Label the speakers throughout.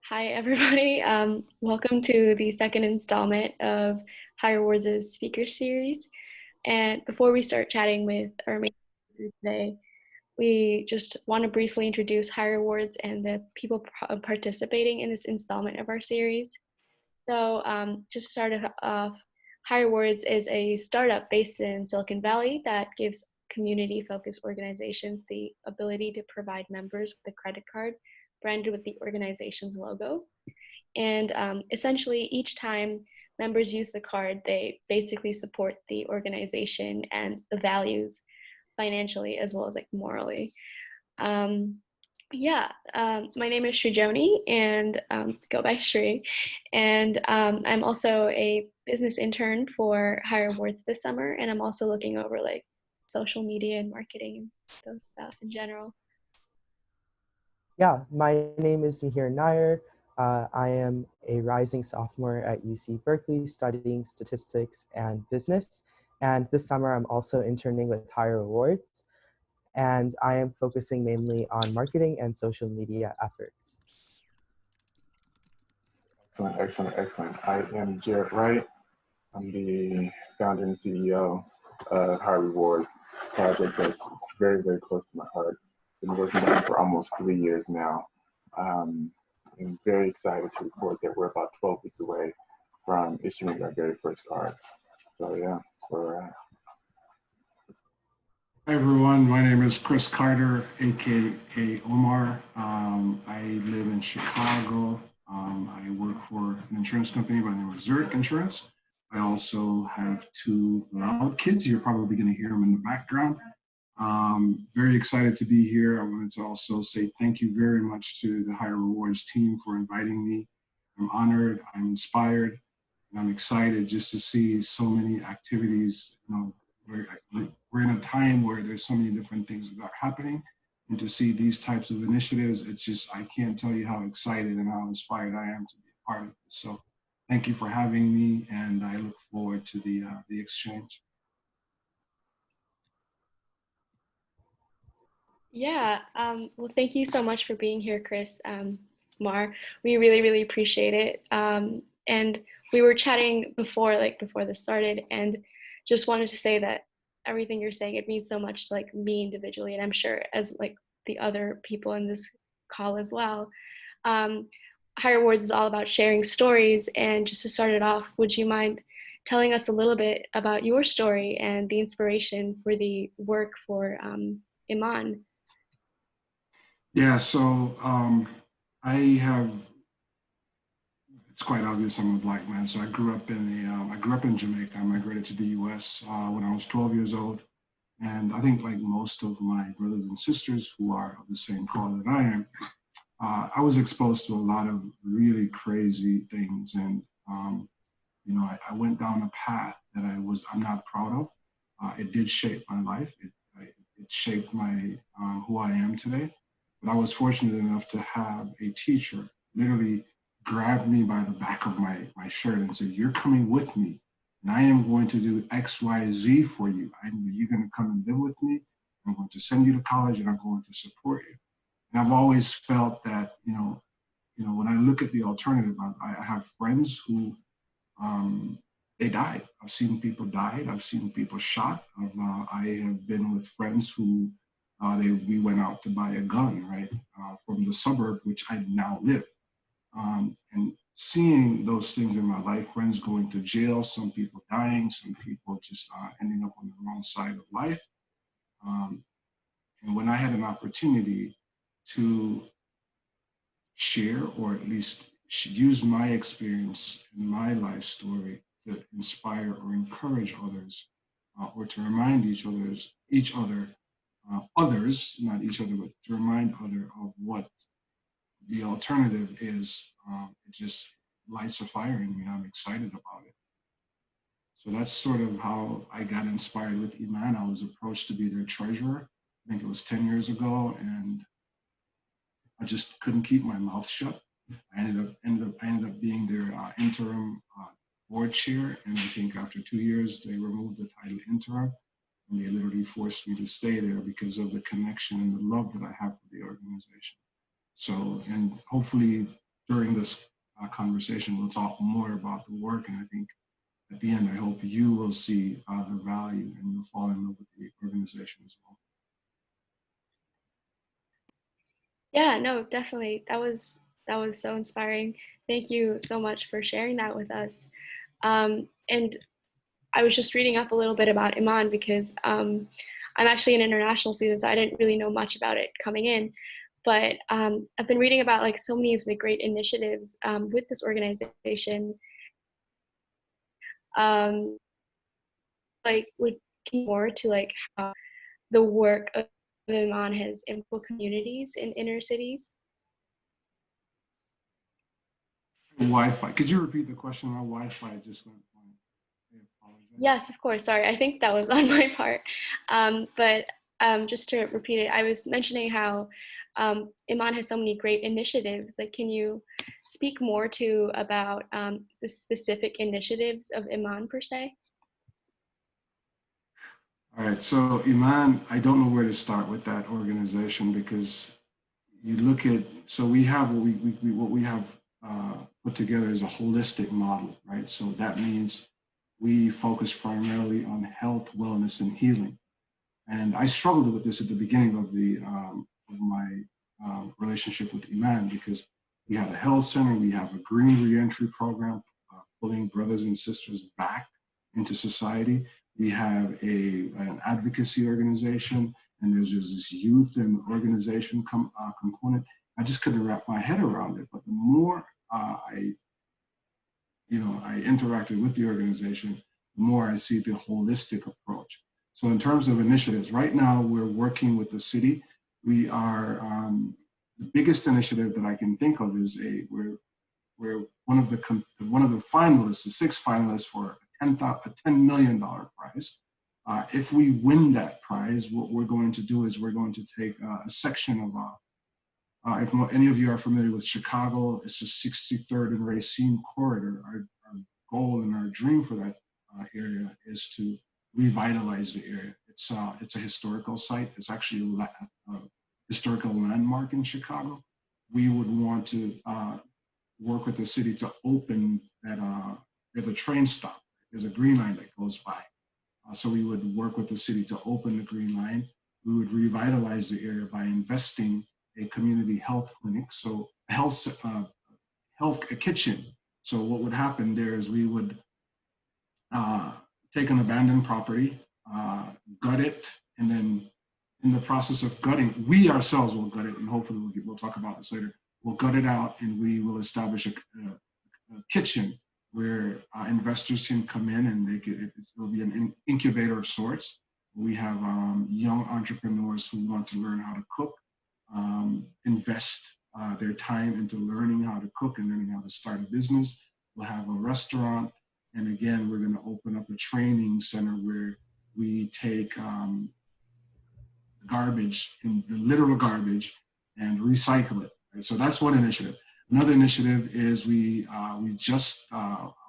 Speaker 1: Hi, everybody. Welcome to the second installment of Higher Awards' speaker series. And before we start chatting with our main speaker today, we just want to briefly introduce Higher Awards and the people participating in this installment of our series. So just to start off, Higher Awards is a startup based in Silicon Valley that gives community-focused organizations the ability to provide members with a credit card branded with the organization's logo. And essentially, each time members use the card, they basically support the organization and the values financially as well as like morally. Um, my name is Srijoni and go by Shri. And I'm also a business intern for Higher Awards this summer. And I'm also looking over like social media and marketing and those stuff in general.
Speaker 2: Yeah, my name is Mihir Nair. I am a rising sophomore at UC Berkeley studying statistics and business. And this summer, I'm also interning with Higher Awards. And I am focusing mainly on marketing and social media efforts.
Speaker 3: Excellent, excellent, excellent. I am Jared Wright. I'm the founder and CEO of Higher Rewards, a project that's very, very close to my heart. Been working on it for almost 3 years now. I'm very excited to report that we're about 12 weeks away from issuing our very first cards. So yeah, that's where we're at.
Speaker 4: Hi everyone, my name is Chris Carter, aka Umar. I live in Chicago. I work for an insurance company by the name of Zurich Insurance. I also have two loud kids. You're probably going to hear them in the background. Very excited to be here. I wanted to also say thank you very much to the Higher Rewards team for inviting me. I'm honored, I'm inspired, and I'm excited just to see so many activities. We're in a time where there's so many different things that are happening, and to see these types of initiatives, it's just, I can't tell you how excited and how inspired I am to be a part of this. So thank you for having me, and I look forward to the exchange.
Speaker 1: Yeah, well, thank you so much for being here, Chris, Mar. We really, really appreciate it. And we were chatting before this started, and just wanted to say that everything you're saying, it means so much to like me individually, and I'm sure as like the other people in this call as well. Um, Higher Awards is all about sharing stories, and just to start it off, would you mind telling us a little bit about your story and the inspiration for the work for IMAN?
Speaker 4: Yeah, so it's quite obvious I'm a black man. So I grew up in Jamaica. I migrated to the US when I was 12 years old. And I think like most of my brothers and sisters who are of the same color that I am, I was exposed to a lot of really crazy things. And, I went down a path that I'm not proud of. It did shape my life. It shaped who I am today. But I was fortunate enough to have a teacher literally grab me by the back of my shirt and said, "You're coming with me, and I am going to do X, Y, Z for you. You're going to come and live with me. I'm going to send you to college, and I'm going to support you." And I've always felt that, when I look at the alternative, I have friends who they died. I've seen people die. I've seen people shot. I have been with friends who we went out to buy a gun, right, from the suburb which I now live. And seeing those things in my life, friends going to jail, some people dying, some people just ending up on the wrong side of life. And when I had an opportunity to share, or at least use my experience and my life story to inspire or encourage others, or to remind others, not each other, but to remind others of what the alternative is, it just lights a fire in me. I'm excited about it. So that's sort of how I got inspired with IMAN. I was approached to be their treasurer. I think it was 10 years ago, and I just couldn't keep my mouth shut. I ended up being their interim board chair, and I think after 2 years they removed the title interim, and they literally forced me to stay there because of the connection and the love that I have for the organization. So, and hopefully during this conversation, we'll talk more about the work. And I think at the end, I hope you will see the value and you'll fall in love with the organization as well.
Speaker 1: Yeah, no, definitely. That was so inspiring. Thank you so much for sharing that with us. And I was just reading up a little bit about Iman because I'm actually an international student, so I didn't really know much about it coming in. But I've been reading about like so many of the great initiatives with this organization. Like would more to like how the work of Iman has impacted communities in inner cities.
Speaker 4: Wi-Fi. Could you repeat the question? My Wi-Fi just went blank. I apologize.
Speaker 1: Yes, of course. Sorry, I think that was on my part. But just to repeat it, I was mentioning how Iman has so many great initiatives. Like, can you speak more to about the specific initiatives of Iman per se?
Speaker 4: All right, so Iman, I don't know where to start with that organization because you look at, so we have what we have put together is a holistic model, right? So that means we focus primarily on health, wellness, and healing. And I struggled with this at the beginning of my relationship with Iman because we have a health center, we have a green reentry program, pulling brothers and sisters back into society. We have an advocacy organization, and there's this youth and organization component. I just couldn't wrap my head around it. But the more I interacted with the organization, the more I see the holistic approach. So in terms of initiatives, right now we're working with the city. We are the biggest initiative that I can think of is we're one of the finalists, the 6 finalists for a $10 million prize. If we win that prize, what we're going to do is we're going to take a section of if any of you are familiar with Chicago, it's the 63rd and Racine corridor. Our goal and our dream for that area is to revitalize the area. It's a historical site. It's actually a historical landmark in Chicago. We would want to work with the city to open that there's a train stop. There's a green line that goes by. So we would work with the city to open the green line. We would revitalize the area by investing a community health clinic, so a kitchen. So what would happen there is we would take an abandoned property, gut it, and then in the process of gutting, we ourselves will gut it, and hopefully we'll talk about this later. We'll gut it out, and we will establish a kitchen where investors can come in, and it'll be an incubator of sorts. We have young entrepreneurs who want to learn how to cook, invest their time into learning how to cook and learning how to start a business. We'll have a restaurant. And again, we're going to open up a training center where we take garbage, the literal garbage, and recycle it. Right? So that's one initiative. Another initiative is we're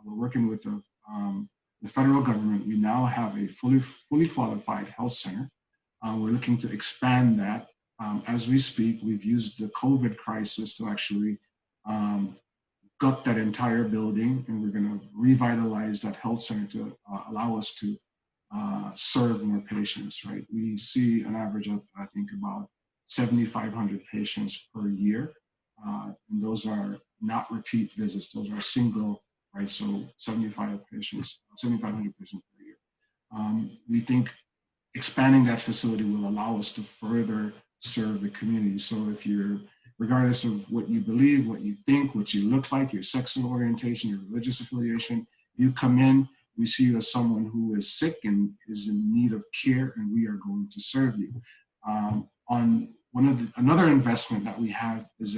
Speaker 4: working with the federal government. We now have a fully qualified health center. We're looking to expand that. As we speak, we've used the COVID crisis to actually gut that entire building, and we're going to revitalize that health center to allow us to serve more patients, right? We see an average of, I think, about 7,500 patients per year. And those are not repeat visits. Those are single, right? So 7,500 patients per year. We think expanding that facility will allow us to further serve the community. So if you're, regardless of what you believe, what you think, what you look like, your sexual orientation, your religious affiliation, you come in, we see you as someone who is sick and is in need of care, and we are going to serve you. Another investment that we have is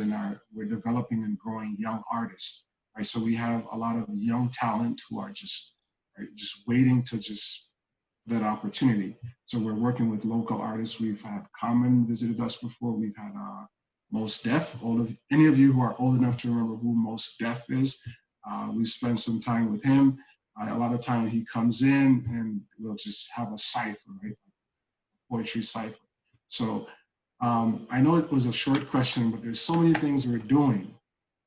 Speaker 4: we're developing and growing young artists, right? So we have a lot of young talent who are just waiting to that opportunity. So we're working with local artists. We've had Common visited us before. We've had Most Def. Any of you who are old enough to remember who Most Def is, we spent some time with him. A lot of time he comes in and we'll just have a cipher, right? Poetry cipher. So I know it was a short question, but there's so many things we're doing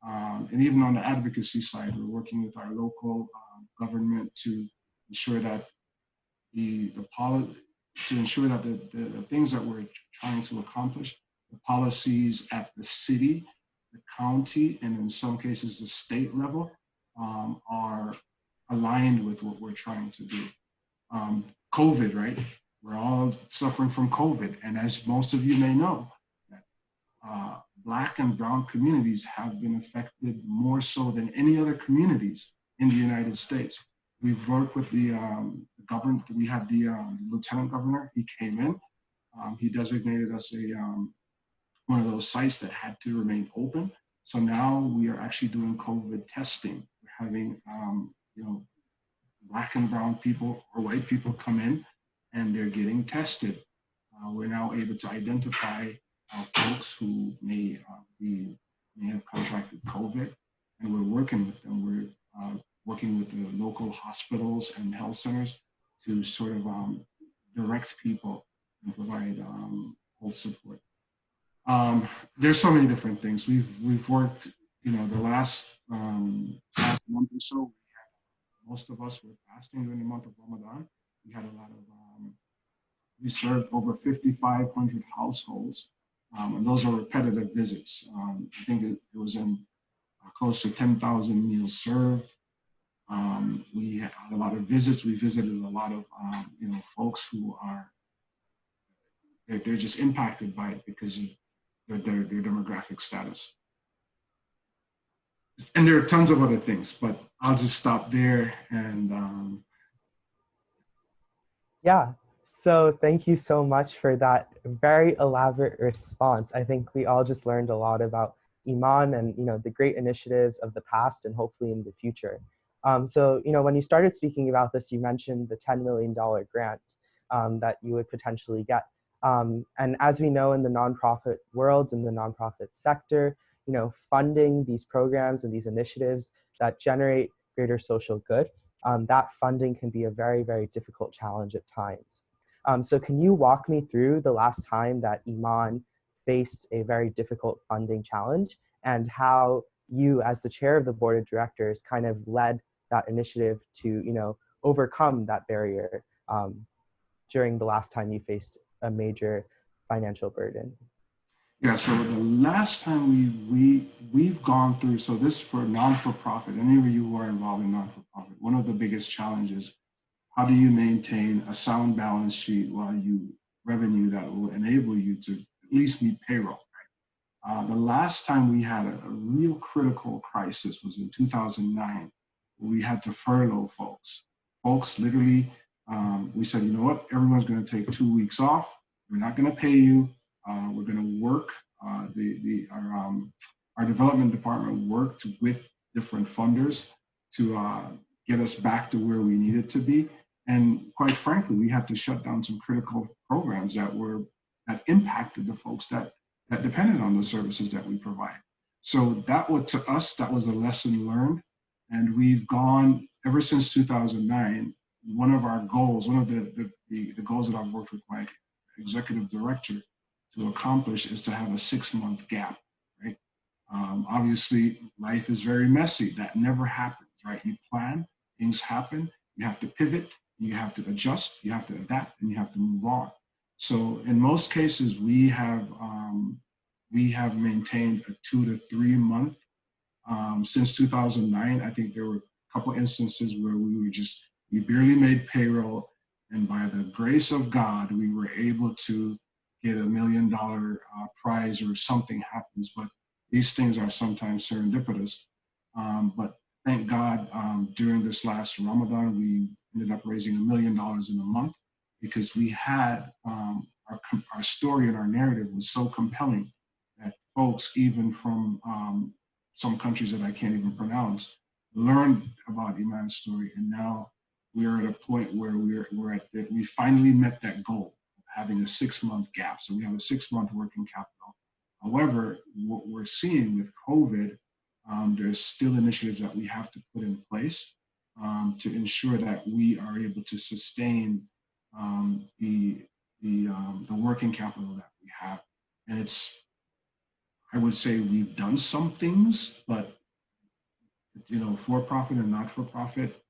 Speaker 4: And even on the advocacy side, we're working with our local government to ensure that the to ensure that the things that we're trying to accomplish, the policies at the city, the county, and in some cases the state level, are aligned with what we're trying to do. COVID, right? We're all suffering from COVID, and as most of you may know, Black and Brown communities have been affected more so than any other communities in the United States. We've worked with the government. We have the lieutenant governor. He came in. He designated us one of those sites that had to remain open. So now we are actually doing COVID testing. We're having Black and brown people or white people come in and they're getting tested. We're now able to identify folks who may have contracted COVID, and we're working with them. We're working with the local hospitals and health centers to sort of direct people and provide health support. There's so many different things. We've worked, the last month or so. Most of us were fasting during the month of Ramadan. We had a lot of, we served over 5,500 households, and those are repetitive visits. I think it was in close to 10,000 meals served. We had a lot of visits. We visited a lot of, folks who are, they're just impacted by it because of their demographic status. And there are tons of other things, but I'll just stop there. And
Speaker 2: Yeah, so thank you so much for that very elaborate response. I think we all just learned a lot about IMAN and the great initiatives of the past and hopefully in the future. So when you started speaking about this, you mentioned the $10 million grant that you would potentially get. And as we know in the nonprofit world, in the nonprofit sector, funding these programs and these initiatives that generate greater social good, that funding can be a very, very difficult challenge at times. So can you walk me through the last time that IMAN faced a very difficult funding challenge and how you, as the chair of the board of directors, kind of led that initiative to overcome that barrier during the last time you faced a major financial burden?
Speaker 4: yeah, so the last time we've gone through, so this for non-for-profit, any of you who are involved in non-for-profit, one of the biggest challenges, how do you maintain a sound balance sheet while you revenue that will enable you to at least meet payroll? The last time we had a real critical crisis was in 2009. We had to furlough folks. Folks literally, we said, you know what, everyone's going to take 2 weeks off. We're not going to pay you. We're going to work. Our development department worked with different funders to get us back to where we needed to be. And quite frankly, we had to shut down some critical programs that impacted the folks that depended on the services that we provide. So that was, to us, that was a lesson learned. And we've gone, ever since 2009, one of our goals, one of the goals that I've worked with my executive director to accomplish is to have a 6-month gap, right? Obviously, life is very messy. That never happens, right? You plan, things happen, you have to pivot, you have to adjust, you have to adapt, and you have to move on. So in most cases, we have maintained a 2 to 3 month. Since 2009, I think there were a couple instances where we barely made payroll, and by the grace of God, we were able to get $1 million prize or something happens. But these things are sometimes serendipitous. But thank God, during this last Ramadan, we ended up raising $1 million in a month because we had our story and our narrative was so compelling that folks, even from some countries that I can't even pronounce, learned about Iman's story. And now we're at a point where we finally met that goal of having a 6-month gap. So we have a 6-month working capital. However, what we're seeing with COVID, there's still initiatives that we have to put in place to ensure that we are able to sustain the working capital that we have. And it's I would say we've done some things, but for profit and not for profit,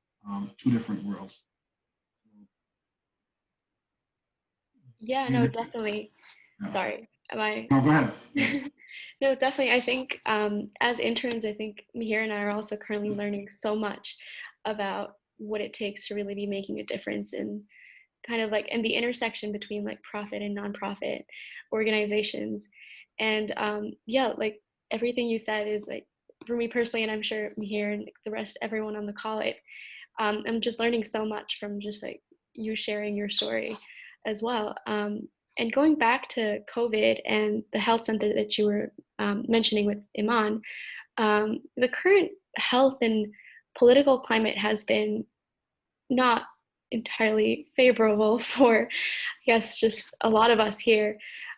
Speaker 4: two different worlds.
Speaker 1: Yeah, no, definitely.
Speaker 4: Yeah.
Speaker 1: Sorry, am I?
Speaker 4: No, go ahead.
Speaker 1: No, definitely. I think as interns, I think Mihir and I are also currently learning so much about what it takes to really be making a difference in kind of like in the intersection between like profit and nonprofit organizations. And yeah, like everything you said is like for me personally, and I'm sure Mihir and the rest, everyone on the call, I'm just learning so much from just like you sharing your story as well. And going back to COVID and the health center that you were mentioning with Iman, the current health and political climate has been not entirely favorable for, I guess, just a lot of us here.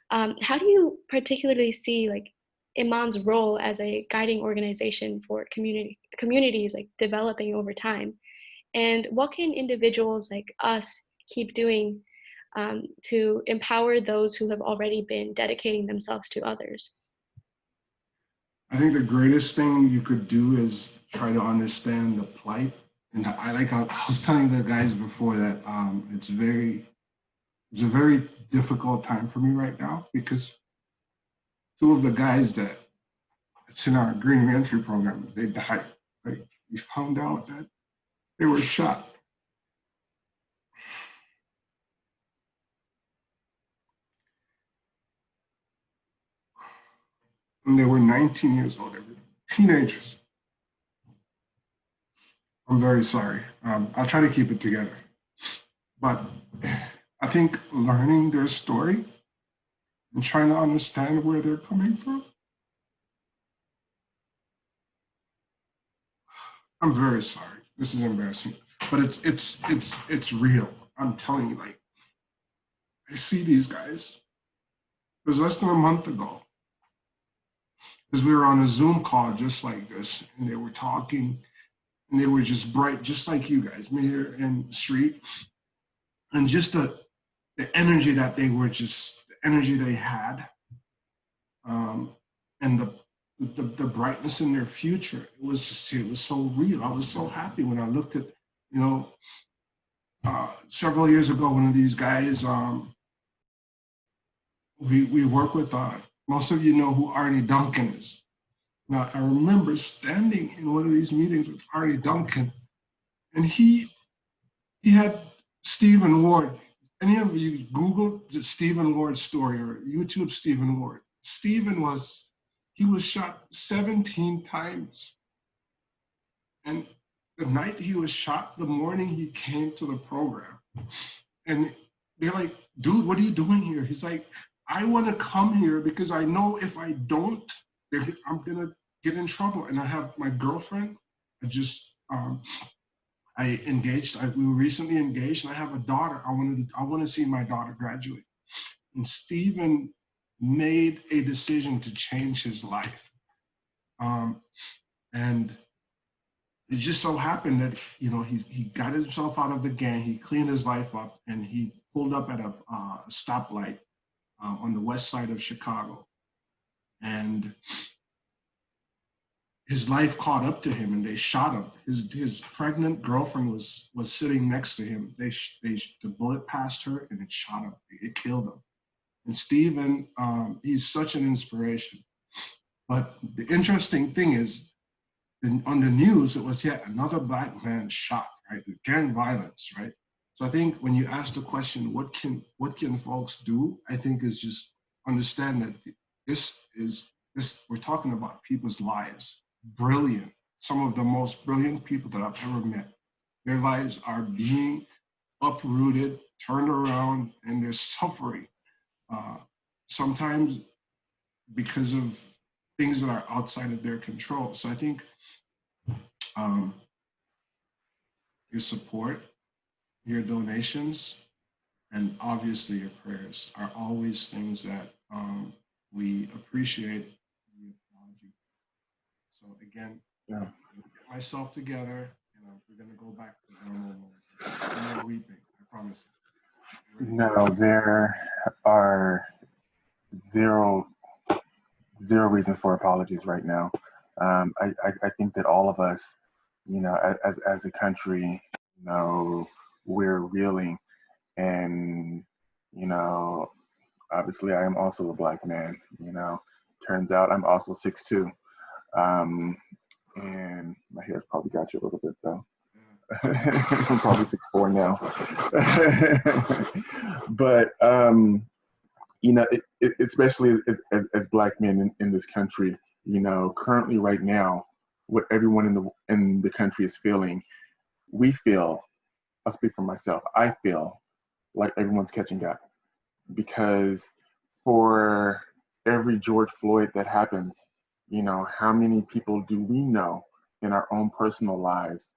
Speaker 1: How do you particularly see like Iman's role as a guiding organization for communities like developing over time? And what can individuals like us keep doing to empower those who have already been dedicating themselves to others?
Speaker 4: I think the greatest thing you could do is try to understand the plight. And I was telling the guys before that it's a very difficult time for me right now because two of the guys that it's in our green reentry program, they died. Right? We found out that they were shot. And they were 19 years old, they were teenagers. I'm very sorry. I'll try to keep it together. But I think learning their story and trying to understand where they're coming from, I'm very sorry. This is embarrassing, but it's real. I'm telling you, like I see these guys. It was less than a month ago, because we were on a Zoom call just like this, and they were talking, and they were just bright, just like you guys, me here and Street, and just the energy that they were just the energy they had, and the brightness in their future. It was so real. I was so happy when I looked at, you know, several years ago, one of these guys, we work with, most of you know who Arnie Duncan is. Now, I remember standing in one of these meetings with Arnie Duncan, and he had Stephen Ward. Any of you Google the Stephen Ward story or YouTube Stephen Ward? He was shot 17 times. And the night he was shot, the morning he came to the program, and they're like, dude, what are you doing here? He's like, I want to come here because I know if I don't, I'm going to get in trouble. And I have my girlfriend, I engaged, we were recently engaged, and I have a daughter. I want to see my daughter graduate. And Stephen made a decision to change his life. And it just so happened that, he got himself out of the gang, he cleaned his life up, and he pulled up at a stoplight on the west side of Chicago. And his life caught up to him, and they shot him. His pregnant girlfriend was sitting next to him. The bullet passed her, and it shot him. It killed him. And Stephen, he's such an inspiration. But the interesting thing is, on the news, it was yet another Black man shot, right? Gang violence, right? So I think when you ask the question, what can folks do? I think is just understand that we're talking about people's lives. Brilliant. Some of the most brilliant people that I've ever met. Their lives are being uprooted, turned around, and they're suffering. Sometimes because of things that are outside of their control. So I think your support, your donations, and obviously your prayers are always things that we appreciate. So again,
Speaker 3: Yeah.
Speaker 4: get myself together, and we're gonna go back to normal mode. No more weeping, I promise.
Speaker 3: No, there are zero zero reason for apologies right now. I think that all of us, as a country, we're reeling, and you know, obviously I am also a black man. Turns out I'm also 6'2". And my hair's probably got you a little bit though. I'm probably 6'4" now. But especially as black men in this country, currently right now, what everyone in the country is feeling, we feel. I'll speak for myself. I feel like everyone's catching up, because for every George Floyd that happens, how many people do we know in our own personal lives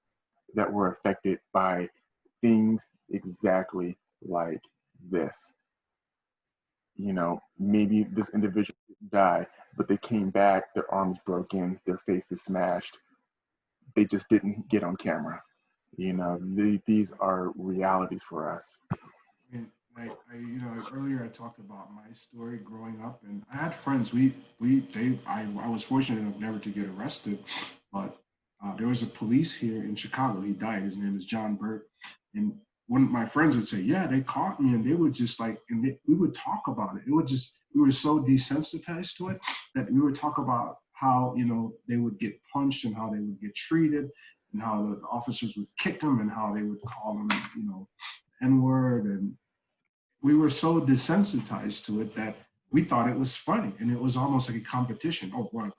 Speaker 3: that were affected by things exactly like this? Maybe this individual didn't die, but they came back, their arms broken, their face is smashed. They just didn't get on camera. These are realities for us.
Speaker 4: I mean, earlier I talked about my story growing up, and I had friends. I was fortunate enough never to get arrested, but there was a police here in Chicago. He died. His name is John Burt, and one of my friends would say, "Yeah, they caught me," and they would just we would talk about it. It would just we were so desensitized to it that we would talk about how they would get punched and how they would get treated, and how the officers would kick them and how they would call them, N-word, and we were so desensitized to it that we thought it was funny, and it was almost like a competition. Oh, well,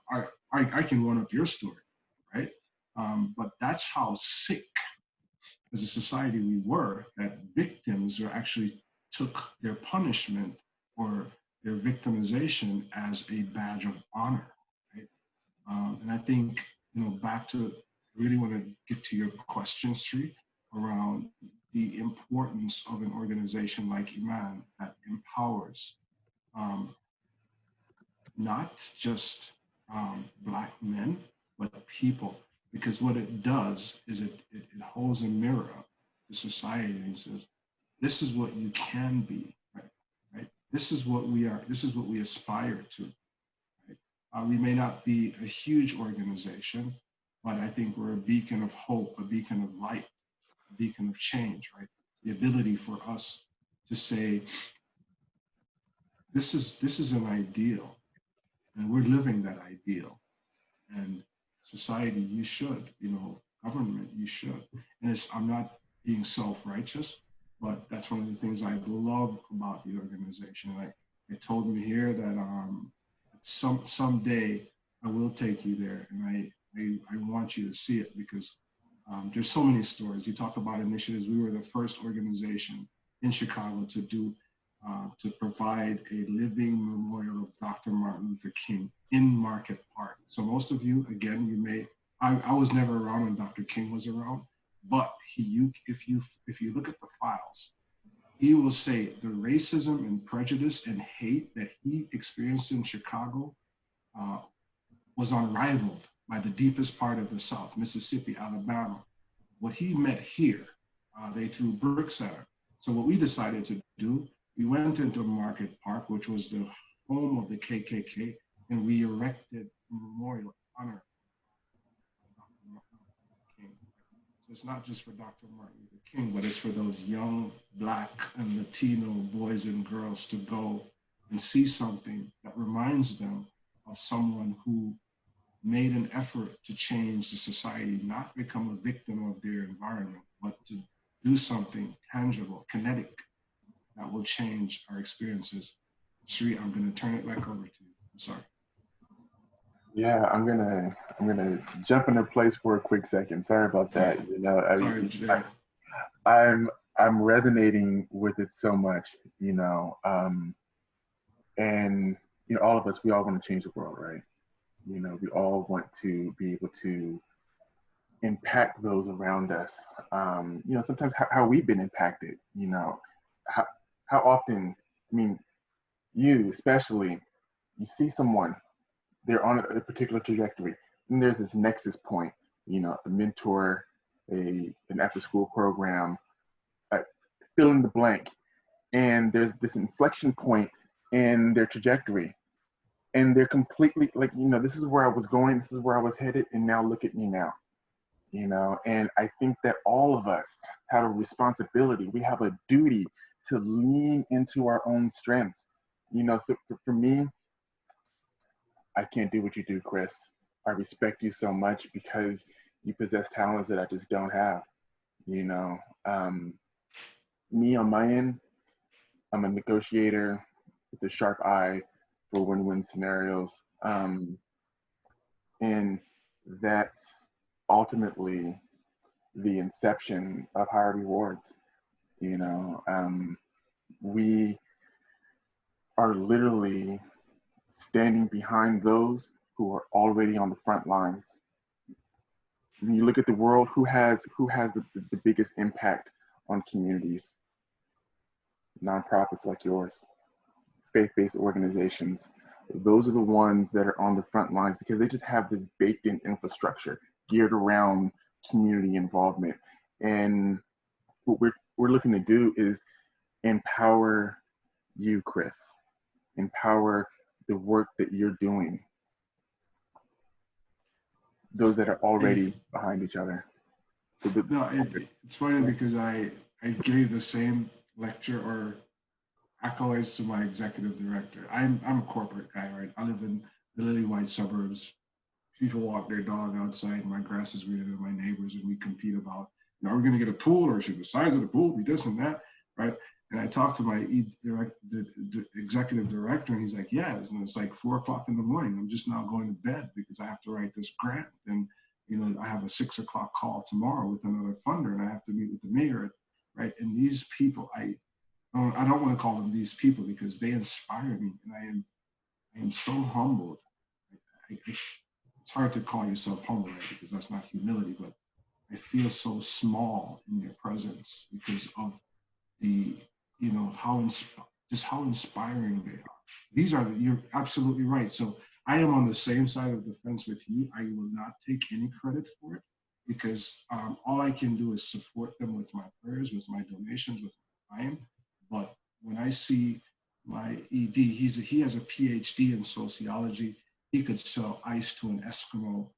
Speaker 4: I can one up your story, right? But that's how sick as a society we were, that victims are actually took their punishment or their victimization as a badge of honor, right? And I think, back to, really want to get to your question, Sri, around the importance of an organization like IMAN that empowers um, not just Black men, but people. Because what it does is it holds a mirror up to society and says, this is what you can be, right? Right? This is what we are, this is what we aspire to. Right? We may not be a huge organization, but I think we're a beacon of hope, a beacon of light, a beacon of change, right? The ability for us to say, this is an ideal, and we're living that ideal. And society, you should, government, you should. And I'm not being self-righteous, but that's one of the things I love about the organization. I told them here that someday I will take you there, and I want you to see it, because there's so many stories. You talk about initiatives. We were the first organization in Chicago to provide a living memorial of Dr. Martin Luther King in Market Park. So most of you, again, I was never around when Dr. King was around, but if you look at the files, he will say the racism and prejudice and hate that he experienced in Chicago was unrivaled by the deepest part of the South, Mississippi, Alabama. What he met here, they threw bricks at her. So what we decided to do, we went into Market Park, which was the home of the KKK, and we erected a memorial in honor of Dr. Martin Luther King. So it's not just for Dr. Martin Luther King, but it's for those young Black and Latino boys and girls to go and see something that reminds them of someone who made an effort to change the society, not become a victim of their environment, but to do something tangible, kinetic, that will change our experiences. Sri, I'm going to turn it back over to you. I'm sorry.
Speaker 3: Yeah, I'm gonna jump into place for a quick second. Sorry about that.
Speaker 4: Sorry,
Speaker 3: I'm resonating with it so much. And all of us, we all want to change the world, right? We all want to be able to impact those around us. Sometimes how we've been impacted. How how often? I mean, you especially, you see someone, they're on a particular trajectory, and there's this nexus point. A mentor, an after-school program, uh, fill in the blank, and there's this inflection point in their trajectory, and they're completely like, this is where I was going, this is where I was headed, and now look at me now. And I think that all of us have a responsibility. We have a duty to lean into our own strengths. So for me, I can't do what you do, Chris. I respect you so much because you possess talents that I just don't have. You know, um, Me on my end, I'm a negotiator with a sharp eye for win-win scenarios, and that's ultimately the inception of higher rewards. We are literally standing behind those who are already on the front lines. When you look at the world, who has the biggest impact on communities? Nonprofits like yours, faith-based organizations. Those are the ones that are on the front lines because they just have this baked-in infrastructure geared around community involvement. And what we're looking to do is empower you, Chris. Empower the work that you're doing. Those that are already behind each other.
Speaker 4: No, it's funny because I gave the same lecture or accolades to my executive director. I'm a corporate guy, right? I live in the lily white suburbs. People walk their dog outside. My grass is greener than my neighbors, and we compete about, are we going to get a pool, or should the size of the pool be this and that, right? And I talked to my the executive director, and he's like, yeah, it's like 4:00 in the morning. I'm just now going to bed because I have to write this grant. And, I have a 6:00 call tomorrow with another funder, and I have to meet with the mayor, right? And these people, I don't want to call them these people because they inspire me, and I am so humbled. It's hard to call yourself humble, right? Because that's not humility, but I feel so small in your presence because of the, just how inspiring they are. You're absolutely right. So I am on the same side of the fence with you. I will not take any credit for it because all I can do is support them with my prayers, with my donations, with my time. But when I see my ED, he has a PhD in sociology. He could sell ice to an Eskimo,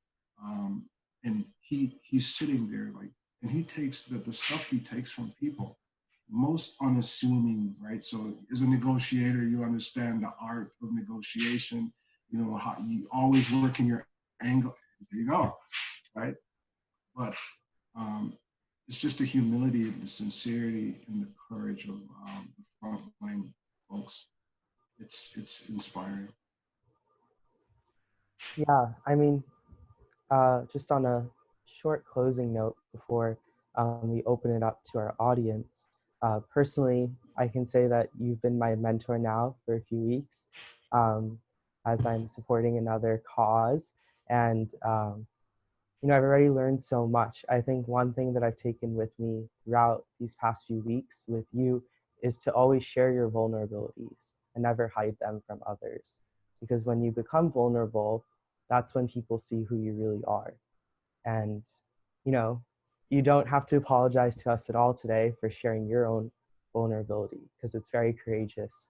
Speaker 4: and he's sitting there like, and he takes the stuff he takes from people, most unassuming, right? So as a negotiator, you understand the art of negotiation. How you always work in your angle. There you go, right? But it's just the humility and the sincerity and the courage of the frontline folks. It's inspiring.
Speaker 2: Yeah, I mean, just on a short closing note before we open it up to our audience, personally, I can say that you've been my mentor now for a few weeks um, as I'm supporting another cause. And, I've already learned so much. I think one thing that I've taken with me throughout these past few weeks with you is to always share your vulnerabilities and never hide them from others. Because when you become vulnerable, that's when people see who you really are. And, you know, you don't have to apologize to us at all today for sharing your own vulnerability because it's very courageous.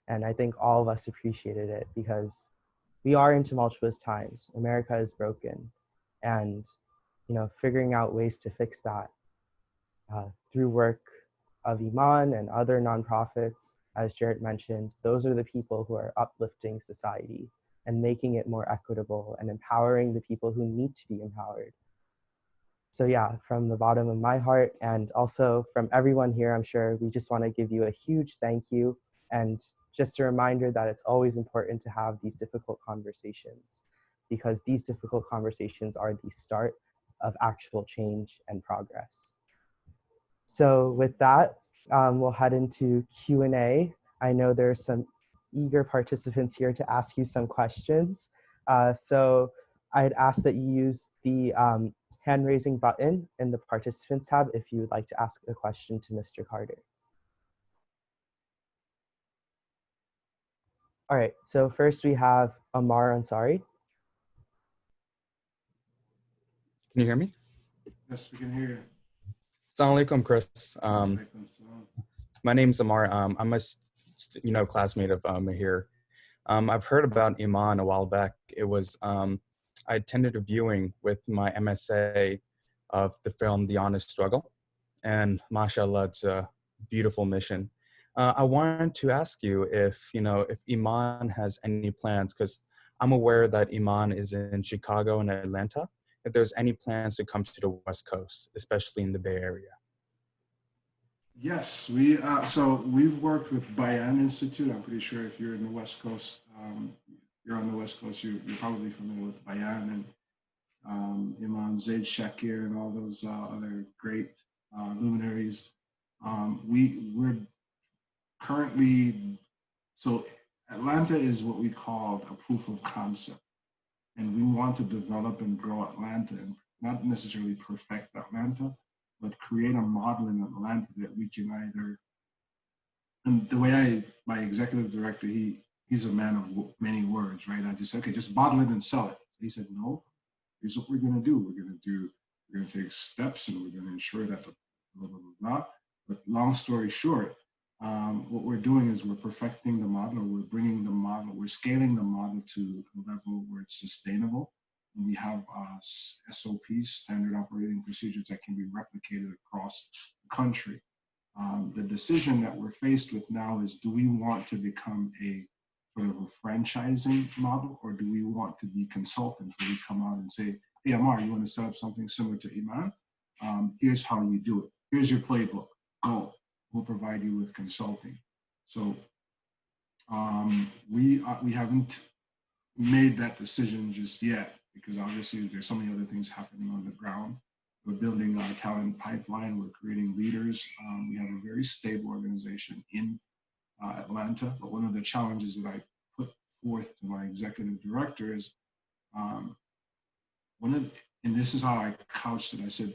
Speaker 2: And I think all of us appreciated it because we are in tumultuous times. America is broken. And, figuring out ways to fix that through work of IMAN and other nonprofits, as Jarrett mentioned, those are the people who are uplifting society and making it more equitable and empowering the people who need to be empowered. So yeah, from the bottom of my heart and also from everyone here, I'm sure we just want to give you a huge thank you and just a reminder that it's always important to have these difficult conversations because these difficult conversations are the start of actual change and progress. So with that, we'll head into Q&A. I know there's some eager participants here to ask you some questions. So I'd ask that you use the hand raising button in the participants tab if you would like to ask a question to Mr. Carter. All right, so first we have Umar Ansari.
Speaker 5: Can you hear me?
Speaker 4: Yes, we can hear you.
Speaker 5: Assalamu alaikum, Chris. My name's Amar. I'm a classmate of Mahir. I've heard about Iman a while back. I attended a viewing with my MSA of the film The Honest Struggle, and mashallah, it's a beautiful mission. I wanted to ask you if Iman has any plans, because I'm aware that Iman is in Chicago and Atlanta. If there's any plans to come to the West Coast, especially in the Bay Area.
Speaker 4: Yes, we've worked with Bayan Institute. I'm pretty sure if you're in the West Coast, you're on the West Coast, you're probably familiar with Bayan and Imam Zaid Shakir and all those other great luminaries. We're currently, so Atlanta is what we call a proof of concept. And we want to develop and grow Atlanta and not necessarily perfect Atlanta, but create a model in Atlanta that we can either, and the way my executive director, he's a man of many words, right? I just said, okay, just bottle it and sell it. He said, no, here's what we're going to do. We're going to take steps and we're going to ensure that the blah, blah, blah, blah. But long story short, what we're doing is we're perfecting the model, or we're bringing the model, we're scaling the model to a level where it's sustainable. And we have SOPs, standard operating procedures that can be replicated across the country. The decision that we're faced with now is, do we want to become a sort of a franchising model, or do we want to be consultants where we come out and say, hey, Amar, you want to set up something similar to Iman? Here's how you do it. Here's your playbook. Go. We'll provide you with consulting. So we haven't made that decision just yet, because obviously there's so many other things happening on the ground. We're building our talent pipeline. We're creating leaders. We have a very stable organization in Atlanta. But one of the challenges that I put forth to my executive director is um, and this is how I couched it. I said,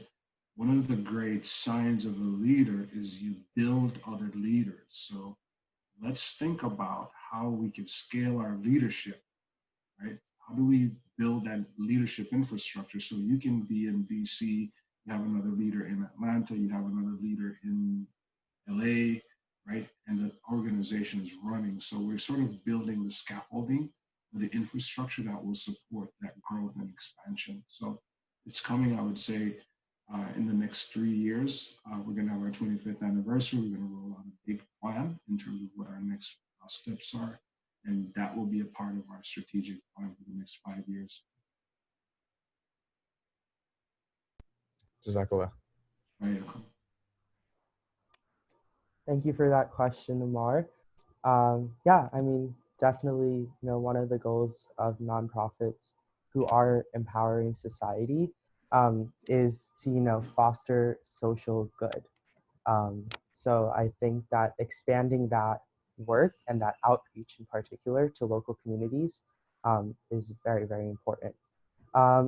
Speaker 4: one of the great signs of a leader is you build other leaders. So let's think about how we can scale our leadership, right? How do we build that leadership infrastructure so you can be in DC, you have another leader in Atlanta, you have another leader in LA, right? And the organization is running. So we're sort of building the scaffolding, the infrastructure that will support that growth and expansion. So it's coming, I would say, in the next 3 years. We're going to have our 25th anniversary. We're going to roll out a big plan in terms of what our next steps are. And that will be a part of our strategic plan for the next 5 years.
Speaker 5: Jazakallah.
Speaker 4: Right.
Speaker 2: Thank you for that question, Amar. Yeah, I mean, definitely, one of the goals of nonprofits who are empowering society is to, foster social good. So I think that expanding that work and that outreach in particular to local communities is very, very important.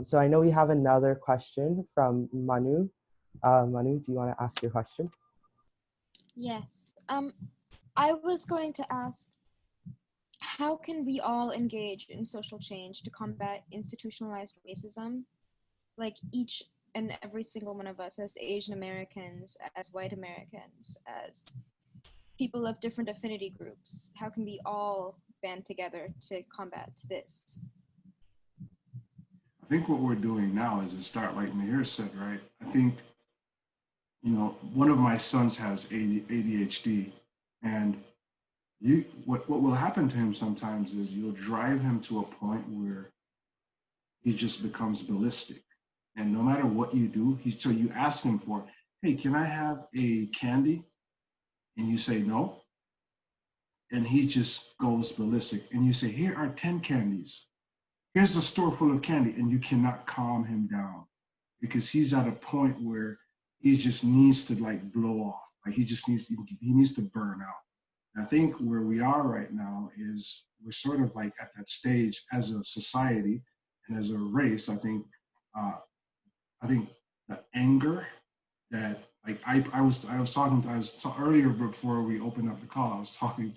Speaker 2: So I know we have another question from Manu. Manu, do you want to ask your question?
Speaker 6: Yes. I was going to ask, how can we all engage in social change to combat institutionalized racism? Like each and every single one of us, as Asian Americans, as white Americans, as people of different affinity groups, how can we all band together to combat this?
Speaker 4: I think what we're doing now is to start, like Mahir said, right? I think, one of my sons has ADHD, and what will happen to him sometimes is you'll drive him to a point where he just becomes ballistic. And no matter what you do, so you ask him for, hey, can I have a candy? And you say no. And he just goes ballistic. And you say, here are 10 candies. Here's a store full of candy. And you cannot calm him down because he's at a point where he just needs to like blow off. Like he needs to burn out. And I think where we are right now is we're sort of like at that stage as a society and as a race. I think the anger that like I was earlier before we opened up the call. I was talking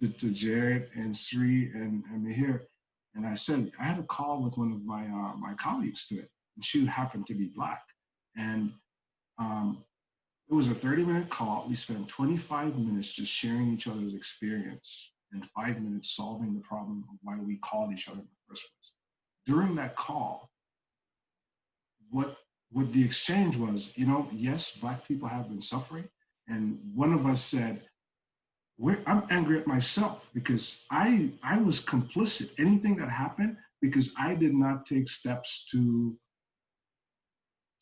Speaker 4: to Jared and Sri and Mihir, and I said I had a call with one of my colleagues today, and she happened to be Black, and it was a 30-minute call. We spent 25 minutes just sharing each other's experience, and 5 minutes solving the problem of why we called each other in the first place. During that call, what the exchange was, yes, Black people have been suffering. And one of us said, I'm angry at myself because I was complicit. Anything that happened because I did not take steps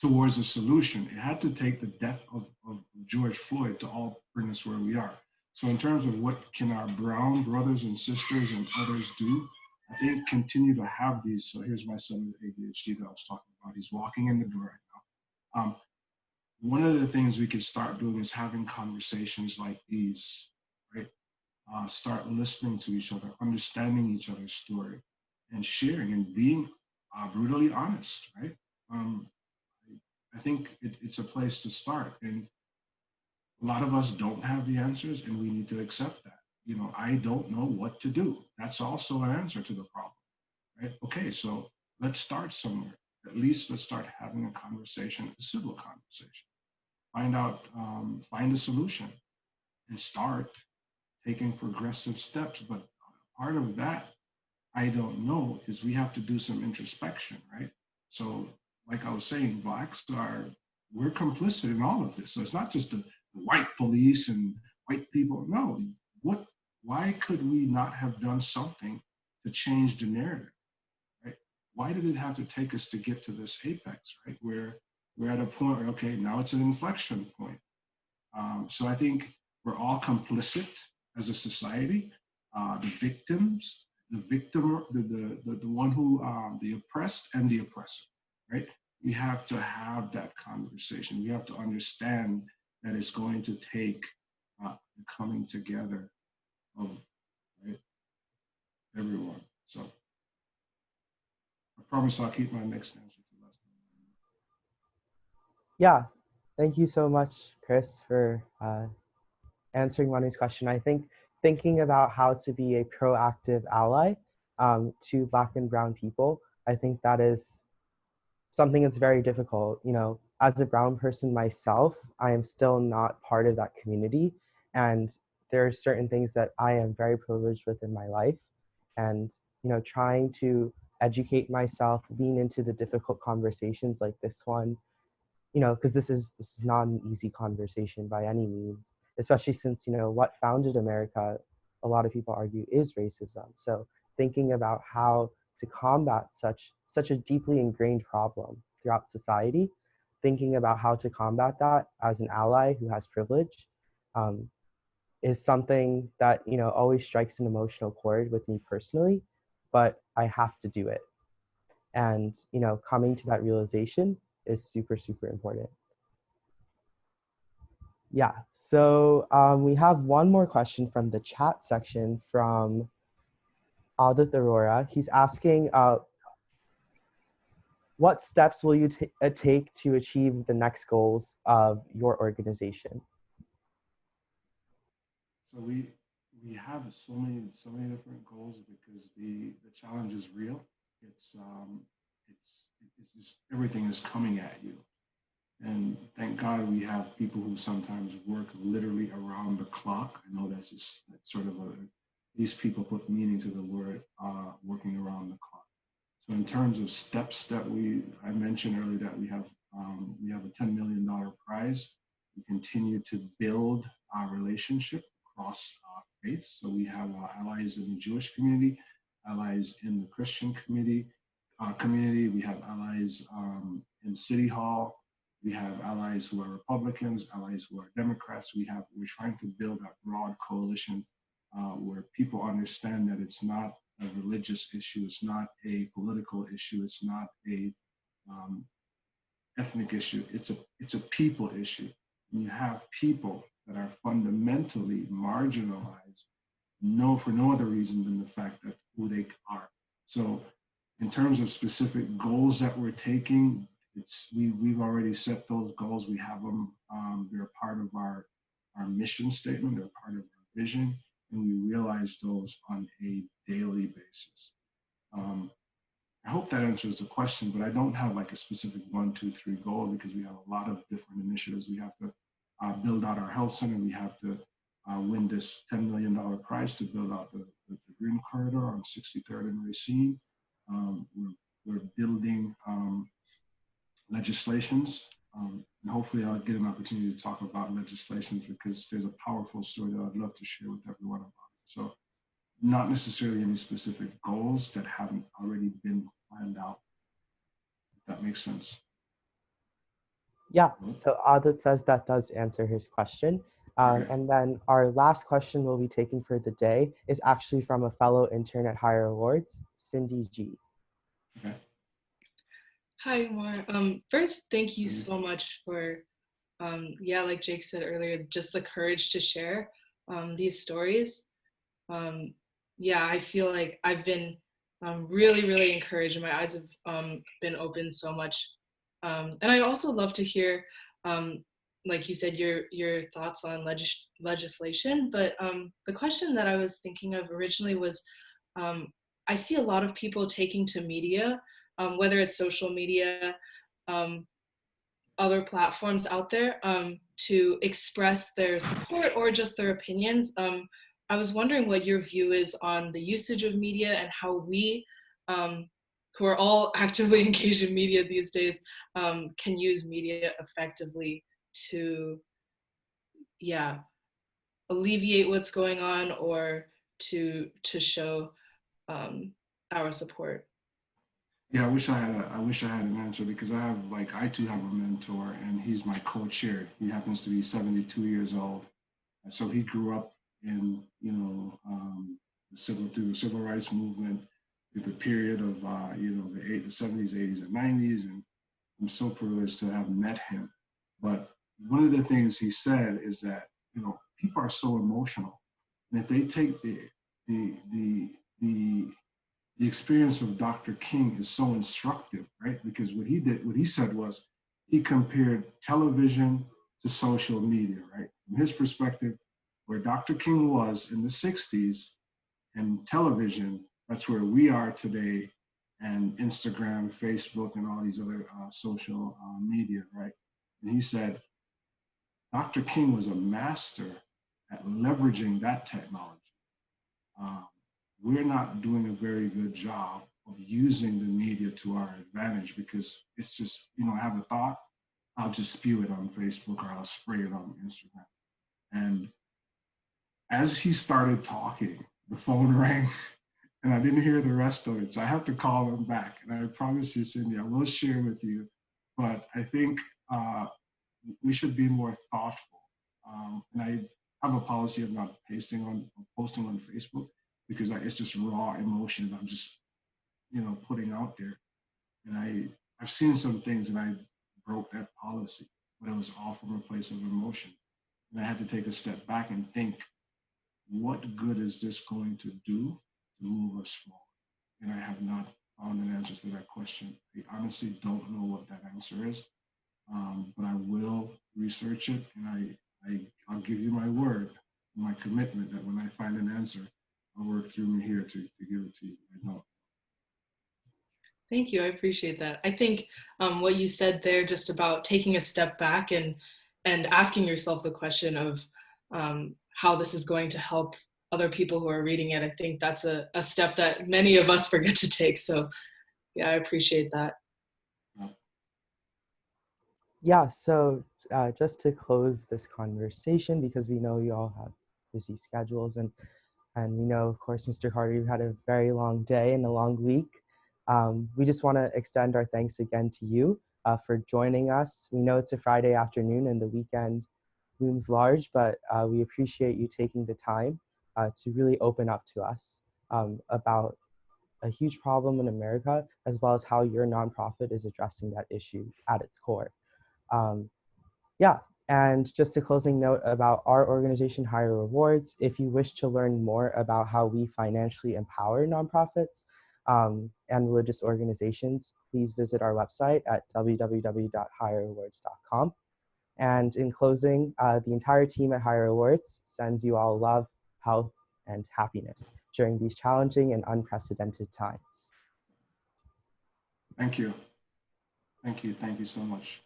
Speaker 4: towards a solution. It had to take the death of George Floyd to all bring us where we are. So in terms of what can our brown brothers and sisters and others do, I think continue to have these. So here's my son with ADHD that I was talking about. He's walking in the door right now. One of the things we could start doing is having conversations like these, right? Start listening to each other, understanding each other's story, and sharing and being brutally honest, right? I think it's a place to start. And a lot of us don't have the answers, and we need to accept that. I don't know what to do. That's also an answer to the problem, right? Okay, so let's start somewhere. At least let's start having a conversation, a civil conversation. Find a solution and start taking progressive steps. But part of that, I don't know, is we have to do some introspection, right? So, like I was saying, we're complicit in all of this. So it's not just the white police and white people. No, why could we not have done something to change the narrative, right? Why did it have to take us to get to this apex, right? Where we're at a point where, okay, now it's an inflection point. So I think we're all complicit as a society. The victims, the victim, the one who, the oppressed and the oppressor, right? We have to have that conversation. We have to understand that it's going to take the coming together of, right, everyone. So I promise I'll keep my next answer to less.
Speaker 2: Yeah, thank you so much, Chris, for answering Manu's question. I think thinking about how to be a proactive ally to Black and Brown people, I think that is something that's very difficult. As a Brown person myself, I am still not part of that community. And there are certain things that I am very privileged with in my life. And, trying to educate myself, lean into the difficult conversations like this one, because this is not an easy conversation by any means, especially since, what founded America, a lot of people argue, is racism. So thinking about how to combat such a deeply ingrained problem throughout society, thinking about how to combat that as an ally who has privilege, is something that, always strikes an emotional chord with me personally, but I have to do it. And, coming to that realization is super, super important. Yeah, so we have one more question from the chat section from Adit Arora. He's asking, what steps will you take to achieve the next goals of your organization?
Speaker 4: So we have so many different goals because the challenge is real. It's just everything is coming at you, and thank God we have people who sometimes work literally around the clock. I know that's sort of these people put meaning to the word working around the clock. So in terms of steps that I mentioned earlier that we have a $10 million prize. We continue to build our relationship across faiths. So we have allies in the Jewish community, allies in the Christian community. We have allies in City Hall. We have allies who are Republicans, allies who are Democrats. We're trying to build a broad coalition where people understand that it's not a religious issue, it's not a political issue, it's not a ethnic issue. It's a people issue. And you have people that are fundamentally marginalized, for no other reason than the fact that who they are. So, in terms of specific goals that we're taking, we've already set those goals. We have them. They're part of our mission statement. They're part of our vision, and we realize those on a daily basis. I hope that answers the question, but I don't have like a specific 1, 2, 3 goal because we have a lot of different initiatives. We have to build out our health center. We have to win this $10 million prize to build out the green corridor on 63rd and Racine. We're building legislations, and hopefully I'll get an opportunity to talk about legislations because there's a powerful story that I'd love to share with everyone about it. So not necessarily any specific goals that haven't already been planned out, if that makes sense.
Speaker 2: Yeah, so Adit says that does answer his question.
Speaker 4: Okay.
Speaker 2: And then our last question we'll be taking for the day is actually from a fellow intern at Higher Awards, Cindy G.
Speaker 4: Okay.
Speaker 7: Hi, Umar. First, thank you so much for, yeah, like Jake said earlier, just the courage to share these stories. Yeah, I feel like I've been really, really encouraged, and my eyes have been opened so much. And I'd also love to hear, like you said, your thoughts on legislation. But the question that I was thinking of originally was, I see a lot of people taking to media, whether it's social media, um, other platforms out there, to express their support or just their opinions. I was wondering what your view is on the usage of media and how we, who are all actively engaged in media these days, can use media effectively to, yeah, alleviate what's going on or to show our support.
Speaker 4: Yeah, I wish I had an answer because I too have a mentor and he's my co-chair. He happens to be 72 years old. And so he grew up in, through the civil rights movement, through the period of, the 70s, 80s, and 90s. And I'm so privileged to have met him. But one of the things he said is that, people are so emotional. And if they take the experience of Dr. King is so instructive, right? Because what he said was he compared television to social media, right? From his perspective, where Dr. King was in the 60s and television, that's where we are today, and Instagram, Facebook, and all these other social media, right? And he said, Dr. King was a master at leveraging that technology. Um, we're not doing a very good job of using the media to our advantage because it's just, I have a thought, I'll just spew it on Facebook or I'll spray it on Instagram. And as he started talking, the phone rang and I didn't hear the rest of it. So I have to call him back. And I promise you, Cindy, I will share with you. But I think we should be more thoughtful. And I have a policy of not posting on Facebook because it's just raw emotion I'm just, putting out there. And I've seen some things and I broke that policy, but it was all from a place of emotion. And I had to take a step back and think, what good is this going to do to move us forward? And I have not found an answer to that question. I honestly don't know what that answer is, but I will research it, and I'll give you my word, my commitment that when I find an answer, I'll work through me here to give it to you. I know.
Speaker 7: Thank you. I appreciate that. I think what you said there, just about taking a step back and asking yourself the question of how this is going to help other people who are reading it. I think that's a step that many of us forget to take. So yeah, I appreciate that.
Speaker 2: Yeah, so just to close this conversation, because we know you all have busy schedules and we know, of course, Mr. Carter, you've had a very long day and a long week. We just want to extend our thanks again to you for joining us. We know it's a Friday afternoon and the weekend looms large, but we appreciate you taking the time to really open up to us about a huge problem in America, as well as how your nonprofit is addressing that issue at its core. Yeah, and just a closing note about our organization, Higher Rewards. If you wish to learn more about how we financially empower nonprofits and religious organizations, please visit our website at www.higherrewards.com. And in closing, the entire team at Higher Rewards sends you all love, health, and happiness during these challenging and unprecedented times.
Speaker 4: Thank you. Thank you. Thank you so much.